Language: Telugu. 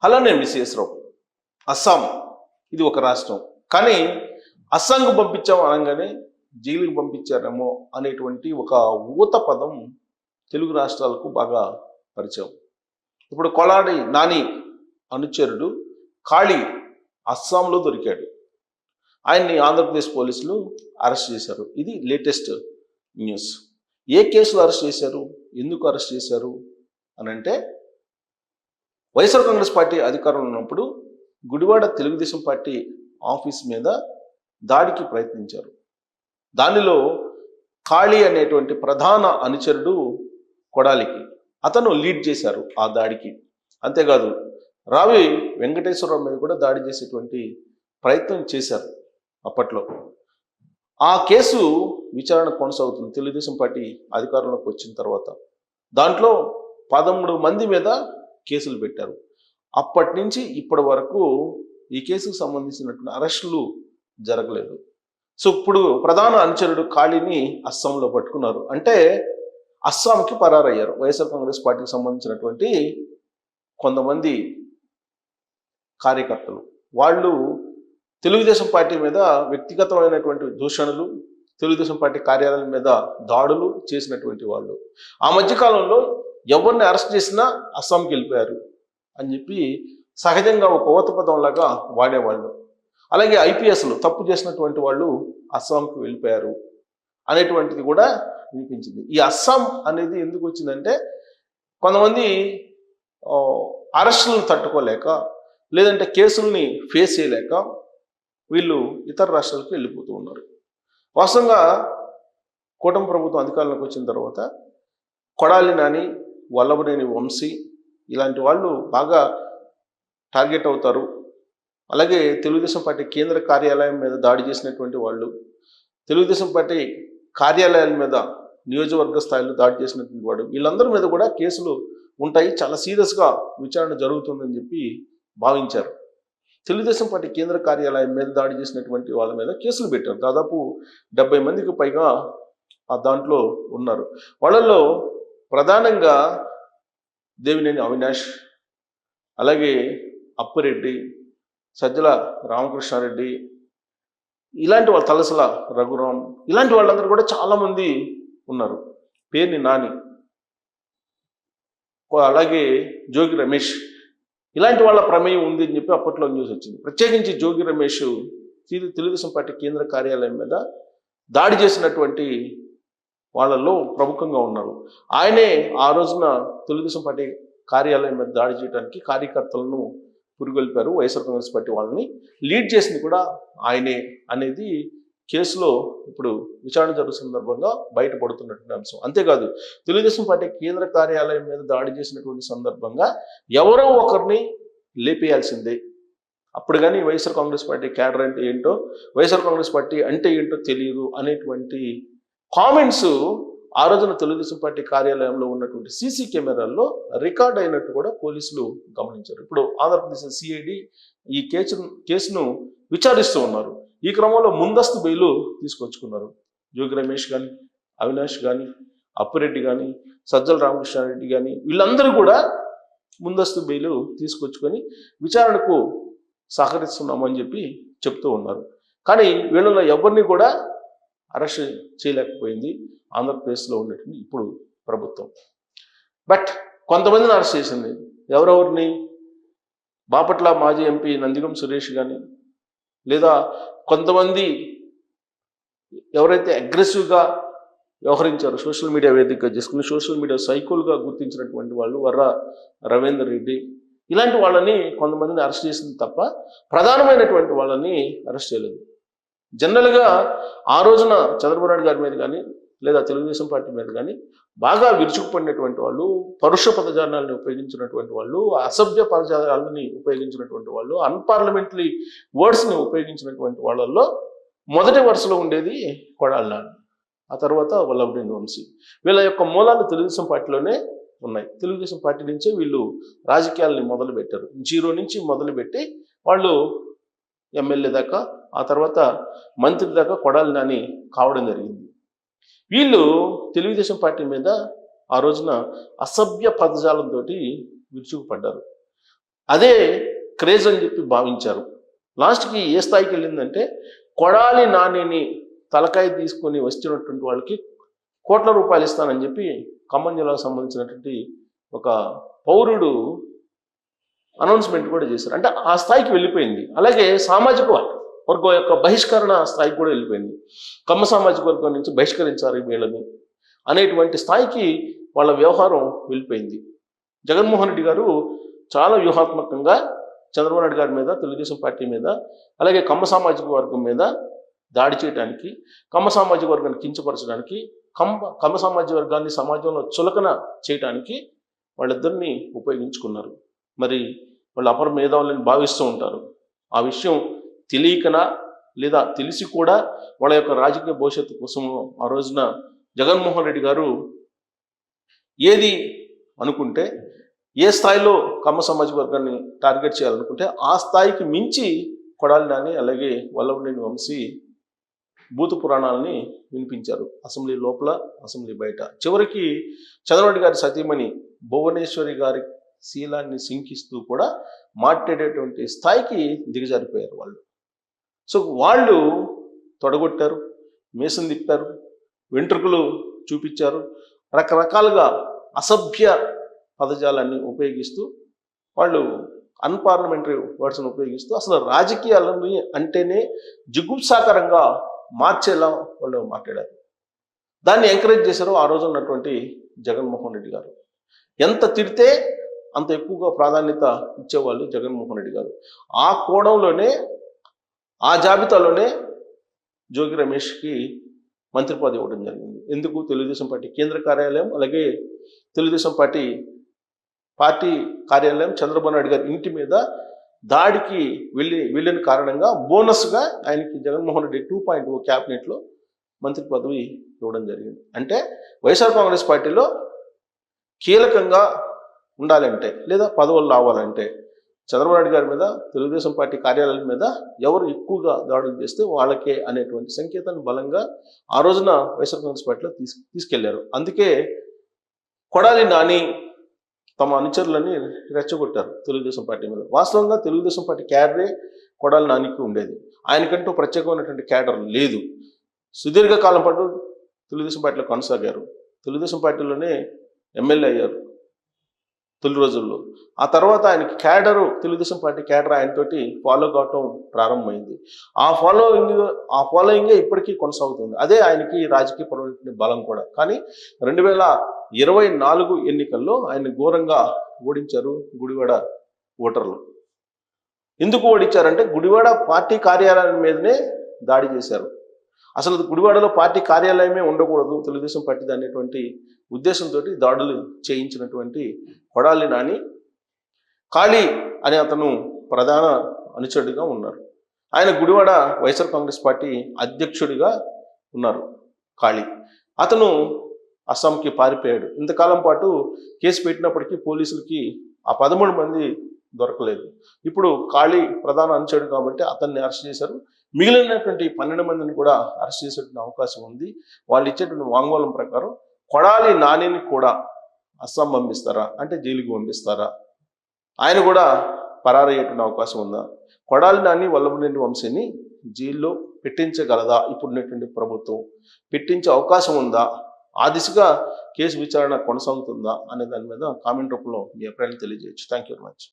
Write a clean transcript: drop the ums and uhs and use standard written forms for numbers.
హలో, నేను మిస్ఎస్ రావు. అస్సాం ఇది ఒక రాష్ట్రం, కానీ అస్సాంకు పంపించాం అనగానే జైలుకి పంపించారేమో అనేటువంటి ఒక ఊత పదం తెలుగు రాష్ట్రాలకు బాగా పరిచయం. ఇప్పుడు కొలాడి నాని అనుచరుడు కాళీ అస్సాంలో దొరికాడు. ఆయన్ని ఆంధ్రప్రదేశ్ పోలీసులు అరెస్ట్ చేశారు. ఇది లేటెస్ట్ న్యూస్. ఏ కేసులో అరెస్ట్ చేశారు, ఎందుకు అరెస్ట్ చేశారు అని అంటే, వైఎస్ఆర్ కాంగ్రెస్ పార్టీ అధికారంలో ఉన్నప్పుడు గుడివాడ తెలుగుదేశం పార్టీ ఆఫీస్ మీద దాడికి ప్రయత్నించారు. దానిలో కాళీ అనేటువంటి ప్రధాన అనుచరుడు కొడాలికి అతను లీడ్ చేశారు ఆ దాడికి. అంతేకాదు రావి వెంకటేశ్వరరావు మీద కూడా దాడి చేసేటువంటి ప్రయత్నం చేశారు అప్పట్లో. ఆ కేసు విచారణ కొనసాగుతుంది తెలుగుదేశం పార్టీ అధికారంలోకి వచ్చిన తర్వాత. దాంట్లో 13 మంది మీద కేసులు పెట్టారు. అప్పటి నుంచి ఇప్పటి వరకు ఈ కేసుకు సంబంధించినటువంటి అరెస్టులు జరగలేదు. సో ఇప్పుడు ప్రధాన అనుచరుడు కాళీని అస్సాంలో పట్టుకున్నారు. అంటే అస్సాంకి పరారయ్యారు వైఎస్ఆర్ కాంగ్రెస్ పార్టీకి సంబంధించినటువంటి కొంతమంది కార్యకర్తలు. వాళ్ళు తెలుగుదేశం పార్టీ మీద వ్యక్తిగతమైనటువంటి దూషణలు, తెలుగుదేశం పార్టీ కార్యాలయం మీద దాడులు చేసినటువంటి వాళ్ళు. ఆ మధ్యకాలంలో ఎవరిని అరెస్ట్ చేసినా అస్సాంకి వెళ్ళిపోయారు అని చెప్పి సహజంగా ఒక ఊతపదంలాగా వాడేవాళ్ళు. అలాగే ఐపీఎస్లు తప్పు చేసినటువంటి వాళ్ళు అస్సాంకి వెళ్ళిపోయారు అనేటువంటిది కూడా వినిపించింది. ఈ అస్సాం అనేది ఎందుకు వచ్చిందంటే, కొంతమంది అరెస్టులను తట్టుకోలేక, లేదంటే కేసుల్ని ఫేస్ చేయలేక వీళ్ళు ఇతర రాష్ట్రాలకు వెళ్ళిపోతూ ఉన్నారు. వాస్తవంగా కూటమి ప్రభుత్వం అధికారంలోకి వచ్చిన తర్వాత కొడాలి నాని, వల్లభనేని వంశీ ఇలాంటి వాళ్ళు బాగా టార్గెట్ అవుతారు. అలాగే తెలుగుదేశం పార్టీ కేంద్ర కార్యాలయం మీద దాడి చేసినటువంటి వాళ్ళు, తెలుగుదేశం పార్టీ కార్యాలయాల మీద నియోజకవర్గ స్థాయిలో దాడి చేసినటువంటి వాడు, వీళ్ళందరి మీద కూడా కేసులు ఉంటాయి, చాలా సీరియస్గా విచారణ జరుగుతుందని చెప్పి భావించారు. తెలుగుదేశం పార్టీ కేంద్ర కార్యాలయం మీద దాడి చేసినటువంటి వాళ్ళ మీద కేసులు పెట్టారు. దాదాపు 70 మందికి పైగా దాంట్లో ఉన్నారు. వాళ్ళల్లో ప్రధానంగా దేవినేని అవినాష్, అలాగే అప్పిరెడ్డి, సజ్జల రామకృష్ణారెడ్డి, ఇలాంటి వాళ్ళు, తలసల రఘురాం, ఇలాంటి వాళ్ళందరూ కూడా చాలామంది ఉన్నారు. పేర్ని నాని, అలాగే జోగి రమేష్, ఇలాంటి వాళ్ళ ప్రమేయం ఉంది అని చెప్పి అప్పట్లో న్యూస్ వచ్చింది. ప్రత్యేకించి జోగి రమేష్ తెలుగుదేశం పార్టీ కేంద్ర కార్యాలయం మీద దాడి చేసినటువంటి వాళ్ళల్లో ప్రముఖంగా ఉన్నారు. ఆయనే ఆ రోజున తెలుగుదేశం పార్టీ కార్యాలయం మీద దాడి చేయడానికి కార్యకర్తలను పురిగొల్పారు. వైఎస్ఆర్ కాంగ్రెస్ పార్టీ వాళ్ళని లీడ్ చేసింది కూడా ఆయనే అనేది కేసులో ఇప్పుడు విచారణ జరుగుతున్న సందర్భంగా బయటపడుతున్నటువంటి అంశం. అంతేకాదు తెలుగుదేశం పార్టీ కేంద్ర కార్యాలయం మీద దాడి చేసినటువంటి సందర్భంగా ఎవరో ఒకరిని లేపేయాల్సిందే, అప్పుడు కానీ వైఎస్ఆర్ కాంగ్రెస్ పార్టీ క్యాడర్ అంటే ఏంటో, వైఎస్ఆర్ కాంగ్రెస్ పార్టీ అంటే ఏంటో తెలియదు అనేటువంటి కామెంట్స్ ఆ రోజున తెలుగుదేశం పార్టీ కార్యాలయంలో ఉన్నటువంటి సీసీ కెమెరాల్లో రికార్డ్ అయినట్టు కూడా పోలీసులు గమనించారు. ఇప్పుడు ఆంధ్రప్రదేశ్ సిఐడి ఈ కేసును విచారిస్తూ ఉన్నారు. ఈ క్రమంలో ముందస్తు బెయిలు తీసుకొచ్చుకున్నారు. జోగి రమేష్ కానీ, అవినాష్ కానీ, అప్పిరెడ్డి కానీ, సజ్జల రామకృష్ణారెడ్డి కానీ, వీళ్ళందరూ కూడా ముందస్తు బెయిలు తీసుకొచ్చుకొని విచారణకు సహకరిస్తున్నామని చెప్పి చెప్తూ ఉన్నారు. కానీ వీళ్ళలో ఎవరిని కూడా అరెస్ట్ చేయలేకపోయింది ఆంధ్రప్రదేశ్లో ఉన్నటువంటి ఇప్పుడు ప్రభుత్వం. బట్ కొంతమందిని అరెస్ట్ చేసింది. ఎవరెవరిని? బాపట్ల మాజీ ఎంపీ నందిగం సురేష్ కానీ, లేదా కొంతమంది ఎవరైతే అగ్రెసివ్గా వ్యవహరించారో సోషల్ మీడియా వేదికగా చేసుకుని సోషల్ మీడియా సైకోల్గా గుర్తించినటువంటి వాళ్ళు, వర్ర రవీందర్ రెడ్డి, ఇలాంటి వాళ్ళని కొంతమందిని అరెస్ట్ చేసింది తప్ప ప్రధానమైనటువంటి వాళ్ళని అరెస్ట్ చేయలేదు. జనరల్గా ఆ రోజున చంద్రబాబు నాయుడు గారి మీద కానీ, లేదా తెలుగుదేశం పార్టీ మీద కానీ బాగా విరుచుకుపడినటువంటి వాళ్ళు, పరుష పదజాలాన్ని ఉపయోగించినటువంటి వాళ్ళు, అసభ్య పదజాలాలని ఉపయోగించినటువంటి వాళ్ళు, అన్పార్లమెంటరీ వర్డ్స్ని ఉపయోగించినటువంటి వాళ్ళల్లో మొదటి వరుసలో ఉండేది కొడాలి నాని, ఆ తర్వాత వల్లభనేని వంశీ. వీళ్ళ యొక్క మూలాలు తెలుగుదేశం పార్టీలోనే ఉన్నాయి. తెలుగుదేశం పార్టీ నుంచే వీళ్ళు రాజకీయాలని మొదలుపెట్టారు. 0 నుంచి మొదలుపెట్టి వాళ్ళు ఎమ్మెల్యే దాకా, ఆ తర్వాత మంత్రి దాకా కొడాలి నాని కావడం జరిగింది. వీళ్ళు తెలుగుదేశం పార్టీ మీద ఆ రోజున అసభ్య పదజాలంతో విరుచుకుపడ్డారు. అదే క్రేజ్ అని చెప్పి భావించారు. లాస్ట్కి ఏ స్థాయికి వెళ్ళిందంటే కొడాలి నానిని తలకాయ తీసుకొని వచ్చినటువంటి వాళ్ళకి కోట్ల రూపాయలు ఇస్తానని చెప్పి ఖమ్మం జిల్లాకు సంబంధించినటువంటి ఒక పౌరుడు అనౌన్స్మెంట్ కూడా చేశారు. అంటే ఆ స్థాయికి వెళ్ళిపోయింది. అలాగే సామాజిక వర్గం యొక్క బహిష్కరణ స్థాయికి కూడా వెళ్ళిపోయింది. కమ్మ సామాజిక వర్గం నుంచి బహిష్కరించారు వీళ్ళని అనేటువంటి స్థాయికి వాళ్ళ వ్యవహారం వెళ్ళిపోయింది. జగన్మోహన్ రెడ్డి గారు చాలా వ్యూహాత్మకంగా చంద్రబాబు నాయుడు గారి మీద, తెలుగుదేశం పార్టీ మీద, అలాగే కమ్మ సామాజిక వర్గం మీద దాడి చేయడానికి, కమ్మ సామాజిక వర్గాన్ని కించపరచడానికి, కమ్మ సామాజిక వర్గాన్ని సమాజంలో చులకన చేయడానికి వాళ్ళిద్దరిని ఉపయోగించుకున్నారు. మరి వాళ్ళు అపర మేధావులని భావిస్తూ ఉంటారు. ఆ విషయం తెలియకనా లేదా తెలిసి కూడా వాళ్ళ యొక్క రాజకీయ భవిష్యత్తు కోసం ఆ రోజున జగన్మోహన్ రెడ్డి గారు ఏది అనుకుంటే, ఏ స్థాయిలో కమ్మ సామాజిక వర్గాన్ని టార్గెట్ చేయాలనుకుంటే ఆ స్థాయికి మించి కొడాలి నాని అలాగే వల్లభనేని వంశీ భూత పురాణాలని వినిపించారు. అసెంబ్లీ లోపల, అసెంబ్లీ బయట. చివరికి చంద్రబాబు గారి సతీమణి భువనేశ్వరి గారి శీలాన్ని శంకిస్తూ కూడా మాట్లాడేటువంటి స్థాయికి దిగజారిపోయారు వాళ్ళు. సో వాళ్ళు తొడగొట్టారు, మీసం తిప్పారు, వెంట్రుకలు చూపించారు, రకరకాలుగా అసభ్య పదజాలాన్ని ఉపయోగిస్తూ వాళ్ళు అన్పార్లమెంటరీ వర్డ్స్ని ఉపయోగిస్తూ అసలు రాజకీయాలని అంటేనే జిగుప్సాకరంగా మార్చేలా వాళ్ళు మాట్లాడారు. దాన్ని ఎంకరేజ్ చేశారు ఆ రోజు ఉన్నటువంటి జగన్మోహన్ రెడ్డి గారు. ఎంత తిడితే అంత ఎక్కువగా ప్రాధాన్యత ఇచ్చేవాళ్ళు జగన్మోహన్ రెడ్డి గారు. ఆ కోణంలోనే, ఆ జాబితాలోనే జోగి రమేష్కి మంత్రి పదవి ఇవ్వడం జరిగింది. ఎందుకు? తెలుగుదేశం పార్టీ కేంద్ర కార్యాలయం, అలాగే తెలుగుదేశం పార్టీ కార్యాలయం చంద్రబాబు నాయుడు గారి ఇంటి మీద దాడికి వెళ్ళిన కారణంగా బోనస్గా ఆయనకి జగన్మోహన్ రెడ్డి 2.0 క్యాబినెట్లో మంత్రి పదవి ఇవ్వడం జరిగింది. అంటే వైఎస్ఆర్ కాంగ్రెస్ పార్టీలో కీలకంగా ఉండాలంటే లేదా పదవులు రావాలంటే చంద్రబాబు నాయుడు గారి మీద, తెలుగుదేశం పార్టీ కార్యాలయం మీద ఎవరు ఎక్కువగా దాడులు చేస్తే వాళ్ళకే అనేటువంటి సంకేతాన్ని బలంగా ఆ రోజున వైఎస్ఆర్ కాంగ్రెస్ పార్టీలో తీసుకెళ్లారు. అందుకే కొడాలి నాని తమ అనుచరులని రెచ్చగొట్టారు తెలుగుదేశం పార్టీ మీద. వాస్తవంగా తెలుగుదేశం పార్టీ క్యాడరే కొడాలి నానికి ఉండేది. ఆయనకంటూ ప్రత్యేకమైనటువంటి క్యాడర్ లేదు. సుదీర్ఘకాలం పాటు తెలుగుదేశం పార్టీలో కొనసాగారు. తెలుగుదేశం పార్టీలోనే ఎమ్మెల్యే అయ్యారు తొలి రోజుల్లో. ఆ తర్వాత ఆయనకి తెలుగుదేశం పార్టీ క్యాడర్ ఆయనతోటి ఫాలో కావటం ప్రారంభమైంది. ఆ ఫాలోయింగే ఇప్పటికీ కొనసాగుతుంది. అదే ఆయనకి రాజకీయపరమైన బలం కూడా. కానీ 2024 ఎన్నికల్లో ఆయన ఘోరంగా ఓడించారు గుడివాడ ఓటర్లు. ఎందుకు ఓడించారంటే గుడివాడ పార్టీ కార్యాలయం మీదనే దాడి చేశారు. అసలు గుడివాడలో పార్టీ కార్యాలయమే ఉండకూడదు తెలుగుదేశం పార్టీ అనేటువంటి ఉద్దేశంతో దాడులు చేయించినటువంటి కొడాలి నాని కాళీ అనే అతను ప్రధాన అనుచరుడిగా ఉన్నారు. ఆయన గుడివాడ వైఎస్ఆర్ కాంగ్రెస్ పార్టీ అధ్యక్షుడిగా ఉన్నారు కాళీ. అతను అస్సాంకి పారిపోయాడు. ఇంతకాలం పాటు కేసు పెట్టినప్పటికీ పోలీసులకి ఆ 13 మంది దొరకలేదు. ఇప్పుడు కాళీ ప్రధాన అనుచరుడు కాబట్టి అతన్ని అరెస్ట్ చేశారు. మిగిలినటువంటి 12 మందిని కూడా అరెస్ట్ చేసేటువంటి అవకాశం ఉంది. వాళ్ళు ఇచ్చేటువంటి వాంగ్మూలం ప్రకారం కొడాలి నానిని కూడా అస్సాం పంపిస్తారా అంటే జైలుకి పంపిస్తారా, ఆయన కూడా పరారయ్యేటువంటి అవకాశం ఉందా, కొడాలి నాని వల్లభనేని వంశీని జైల్లో పెట్టించగలదా ఇప్పుడున్నటువంటి ప్రభుత్వం, పెట్టించే అవకాశం ఉందా, ఆ దిశగా కేసు విచారణ కొనసాగుతుందా అనే దాని మీద కామెంట్ రూపంలో మీ అభిప్రాయాలు తెలియజేయచ్చు. Thank you very much.